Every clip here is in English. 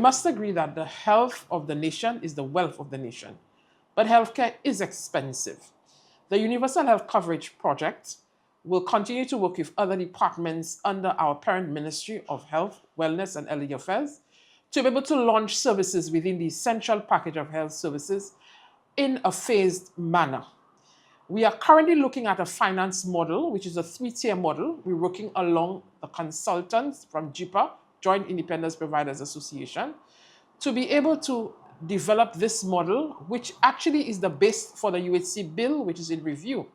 must agree that the health of the nation is the wealth of the nation, but healthcare is expensive. The Universal Health Coverage Project will continue to work with other departments under our parent Ministry of Health, Wellness and Elderly Affairs to be able to launch services within the essential package of health services in a phased manner. We are currently looking at a finance model, which is a 3-tier model. We're working along the consultants from JIPA, Joint Independence Providers Association, to be able to develop this model, which actually is the base for the UHC bill, which is in review.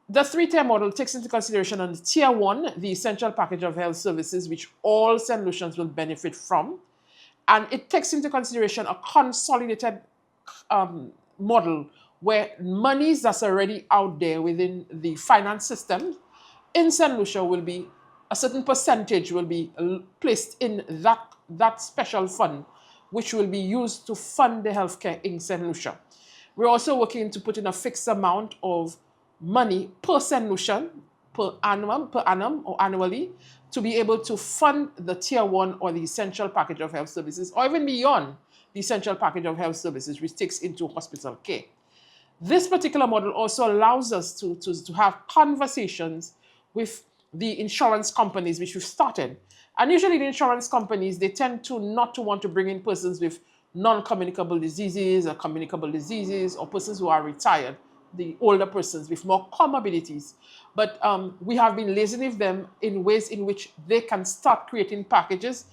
The 3-tier model takes into consideration on Tier 1, the essential package of health services, which all St. Lucians will benefit from. And it takes into consideration a consolidated model where monies that's already out there within the finance system in St. Lucia will be, a certain percentage will be placed in that special fund, which will be used to fund the healthcare in St. Lucia. We're also working to put in a fixed amount of money per St. Lucian per annum or annually to be able to fund the Tier 1 or the essential package of health services, or even beyond the essential package of health services, which takes into hospital care. This particular model also allows us to have conversations with the insurance companies, which we've started. And usually the insurance companies, they tend to not to want to bring in persons with non-communicable diseases or communicable diseases, or persons who are retired, the older persons with more comorbidities. But we have been liaising with them in ways in which they can start creating packages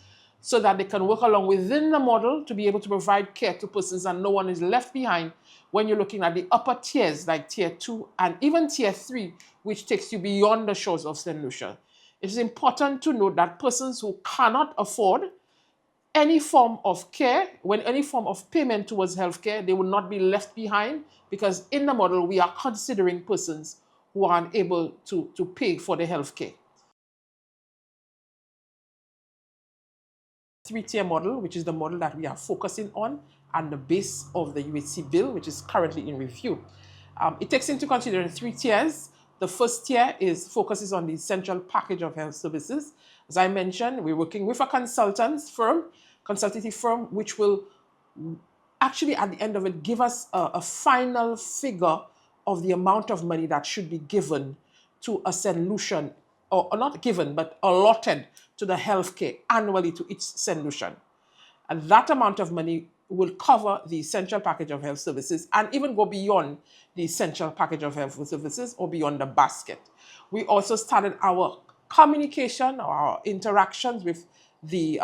so that they can work along within the model to be able to provide care to persons and no one is left behind when you're looking at the upper tiers like Tier 2 and even Tier 3, which takes you beyond the shores of St. Lucia. It is important to note that persons who cannot afford any form of care, when any form of payment towards healthcare, they will not be left behind, because in the model, we are considering persons who are unable to pay for the healthcare. 3-tier model, which is the model that we are focusing on and the base of the UHC bill, which is currently in review. It takes into consideration 3 tiers. The first tier focuses on the essential package of health services. As I mentioned, we're working with a consultative firm, which will actually at the end of it give us a final figure of the amount of money that should be given to a St. Lucian, or not given, but allotted to the healthcare annually to each St. Lucian. And that amount of money will cover the essential package of health services and even go beyond the essential package of health services or beyond the basket. We also started our communication or our interactions with the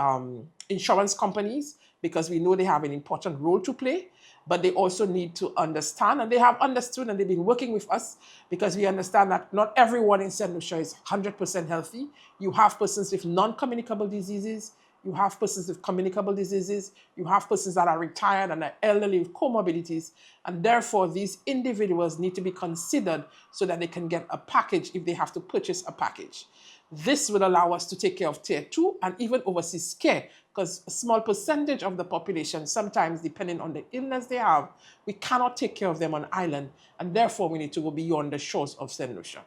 insurance companies, because we know they have an important role to play, but they also need to understand, and they have understood, and they've been working with us, because we understand that not everyone in St. Lucia is 100% healthy. You have persons with non-communicable diseases, you have persons with communicable diseases, you have persons that are retired and are elderly with comorbidities, and therefore these individuals need to be considered so that they can get a package if they have to purchase a package. This will allow us to take care of Tier 2 and even overseas care, because a small percentage of the population, sometimes depending on the illness they have, we cannot take care of them on island, and therefore we need to go beyond the shores of St. Lucia.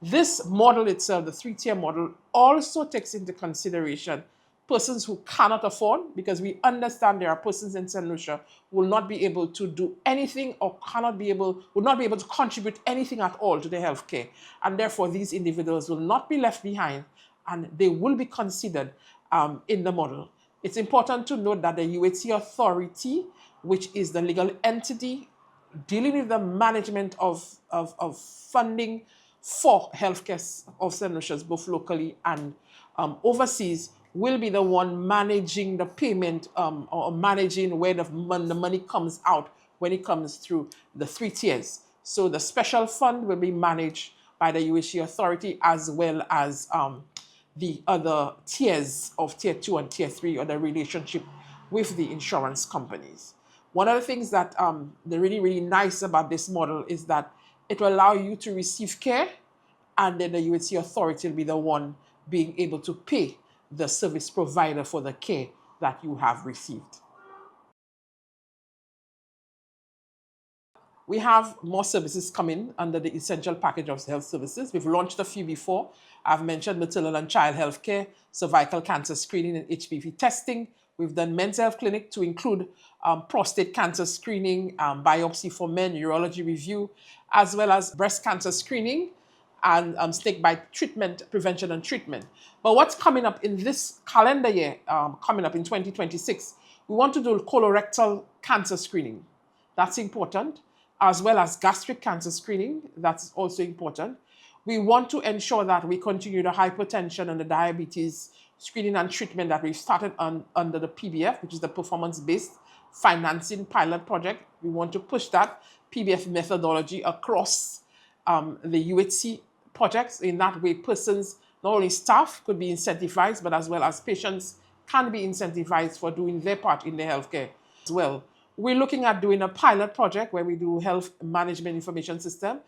This model itself, the 3-tier model, also takes into consideration persons who cannot afford, because we understand there are persons in St. Lucia who will not be able to do anything or will not be able to contribute anything at all to the healthcare. And therefore, these individuals will not be left behind, and they will be considered in the model. It's important to note that the UHC authority, which is the legal entity dealing with the management of funding for healthcare of St. Lucia's, both locally and overseas, will be the one managing the payment or managing where the money comes out when it comes through the 3 tiers. So the special fund will be managed by the UHC authority, as well as the other tiers of Tier 2 and Tier 3, or the relationship with the insurance companies. One of the things that the really, really nice about this model is that it will allow you to receive care, and then the UHC authority will be the one being able to pay the service provider for the care that you have received. We have more services coming under the essential package of health services. We've launched a few before. I've mentioned maternal and child health care, cervical cancer screening and HPV testing, We've done men's health clinic to include prostate cancer screening, biopsy for men, urology review, as well as breast cancer screening and snake bite treatment, prevention and treatment. But what's coming up in this calendar year, coming up in 2026, we want to do colorectal cancer screening. That's important, as well as gastric cancer screening. That's also important. We want to ensure that we continue the hypertension and the diabetes screening and treatment that we've started under the PBF, which is the performance-based financing pilot project. We want to push that PBF methodology across the UHC projects. In that way, persons, not only staff could be incentivized, but as well as patients can be incentivized for doing their part in the healthcare as well. We're looking at doing a pilot project where we do health management information system,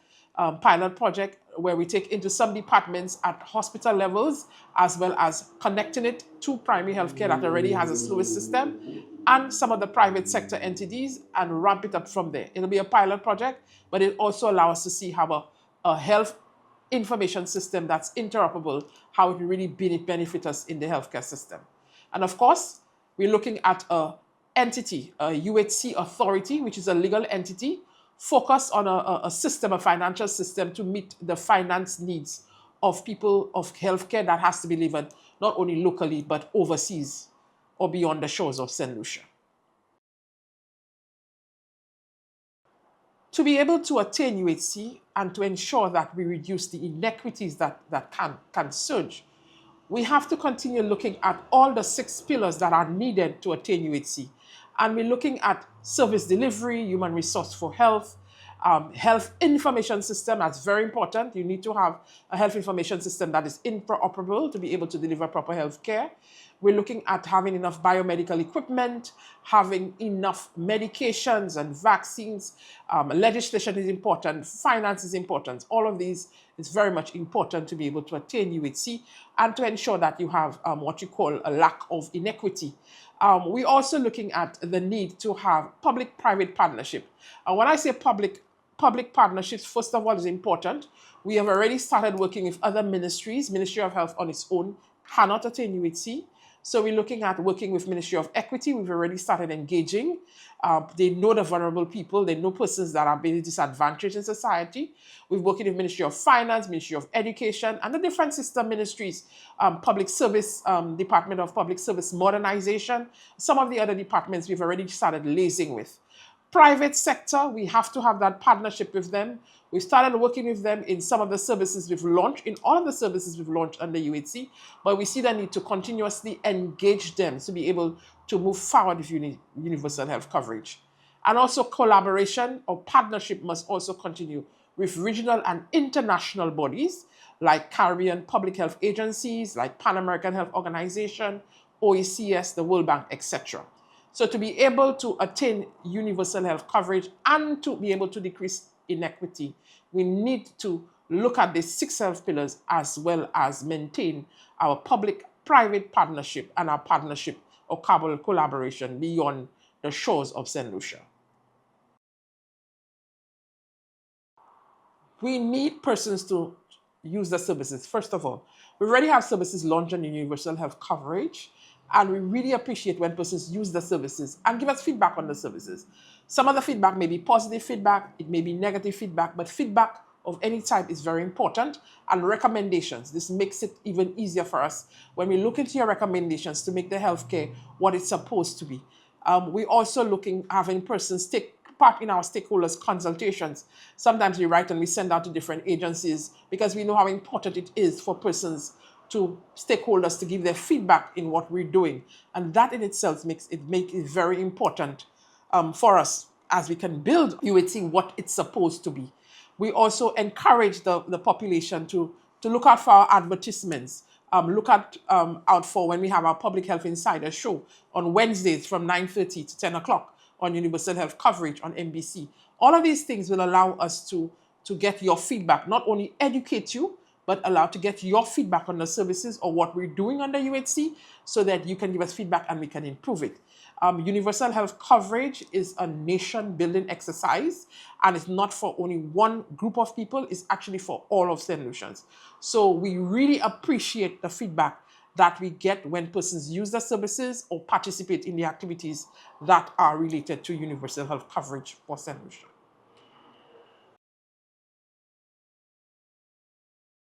pilot project where we take into some departments at hospital levels, as well as connecting it to primary healthcare that already has a SLOIS system and some of the private sector entities, and ramp it up from there. It'll be a pilot project, but it also allows us to see how a health information system that's interoperable, how it will really benefit us in the healthcare system. And of course, we're looking at a entity, a UHC authority, which is a legal entity, focused on a system, a financial system to meet the finance needs of people of healthcare that has to be delivered not only locally, but overseas or beyond the shores of St. Lucia. To be able to attain UHC and to ensure that we reduce the inequities that can surge, we have to continue looking at all the 6 pillars that are needed to attain UHC. And we're looking at service delivery, human resource for health, health information system. That's very important. You need to have a health information system that is interoperable to be able to deliver proper health care. We're looking at having enough biomedical equipment, having enough medications and vaccines. Legislation is important. Finance is important. All of these is very much important to be able to attain UHC and to ensure that you have what you call a lack of inequity. We're also looking at the need to have public-private partnership. When I say public partnerships, first of all, is important. We have already started working with other ministries. Ministry of Health on its own cannot attain UHC. So we're looking at working with Ministry of Equity. We've already started engaging. They know the vulnerable people. They know persons that are being disadvantaged in society. We're working with Ministry of Finance, Ministry of Education, and the different system ministries, Public Service, Department of Public Service Modernization. Some of the other departments we've already started liaising with. Private sector, we have to have that partnership with them. We started working with them in some of the services we've launched, in all of the services we've launched under UHC, but we see the need to continuously engage them to be able to move forward with universal health coverage. And also collaboration or partnership must also continue with regional and international bodies like Caribbean public health agencies, like Pan American Health Organization, OECS, the World Bank, etc. So to be able to attain universal health coverage and to be able to decrease inequity, we need to look at the 6 health pillars as well as maintain our public-private partnership and our partnership or collaboration beyond the shores of St. Lucia. We need persons to use the services. First of all, we already have services launched on universal health coverage, and we really appreciate when persons use the services and give us feedback on the services. Some of the feedback may be positive feedback, it may be negative feedback, but feedback of any type is very important, and recommendations. This makes it even easier for us when we look into your recommendations to make the healthcare what it's supposed to be. We're also having persons take part in our stakeholders consultations. Sometimes we write and we send out to different agencies because we know how important it is for persons to stakeholders to give their feedback in what we're doing. And that in itself makes it very important for us as we can build UHC what it's supposed to be. We also encourage the population to look out for our advertisements. Look out for when we have our Public Health Insider show on Wednesdays from 9:30 to 10 o'clock on Universal Health Coverage on NBC. All of these things will allow us to get your feedback, not only educate you, but allow to get your feedback on the services or what we're doing under UHC so that you can give us feedback and we can improve it. Universal health coverage is a nation-building exercise, and it's not for only one group of people, it's actually for all of St. Lucians. So we really appreciate the feedback that we get when persons use the services or participate in the activities that are related to universal health coverage for St. Lucia.